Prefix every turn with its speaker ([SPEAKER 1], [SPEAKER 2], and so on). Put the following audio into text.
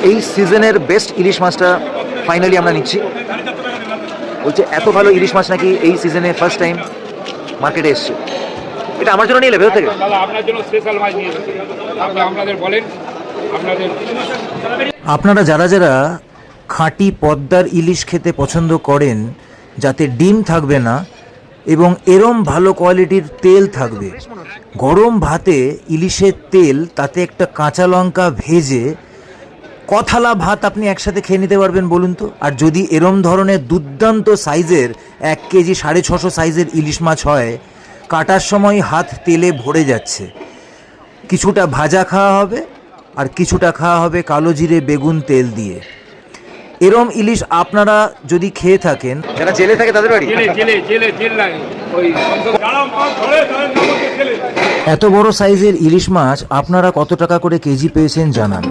[SPEAKER 1] এই সিজনের বেস্ট ইলিশ মাছটা ফাইনালি আমরা নিচ্ছি। বলছে এত ভালো ইলিশ মাছ নাকি এই সিজনে ফার্স্ট টাইম মার্কেটে এসছে। এটা আমার জন্য নিয়ে নেবে থেকে
[SPEAKER 2] আপনার জন্য স্পেশাল মাছ নিয়ে এসেছি। আপনাদের বলেন
[SPEAKER 1] আপনারা যারা যারা খাঁটি পদ্মার ইলিশ খেতে পছন্দ করেন, যাতে ডিম থাকবে না এবং এরম ভালো কোয়ালিটির তেল থাকবে, গরম ভাতে ইলিশের তেল, তাতে একটা কাঁচা লঙ্কা ভেজে কথালা ভাত আপনি একসাথে খেয়ে নিতে পারবেন বলুন তো। আর যদি এরম ধরনের দুর্দান্ত সাইজের 1 কেজি 650 সাইজের ইলিশ মাছ হয়, কাটার সময় হাত তেলে ভরে যাচ্ছে। কিছুটা ভাজা খাওয়া হবে আর কিছুটা খাওয়া হবে কালো জিরে বেগুন তেল দিয়ে। এরম ইলিশ আপনারা যদি খেয়ে থাকেন, যারা জেলে থাকে তাদের বাড়ি এত বড় সাইজের ইলিশ মাছ আপনারা কত টাকা করে কেজি পেয়েছেন জানান।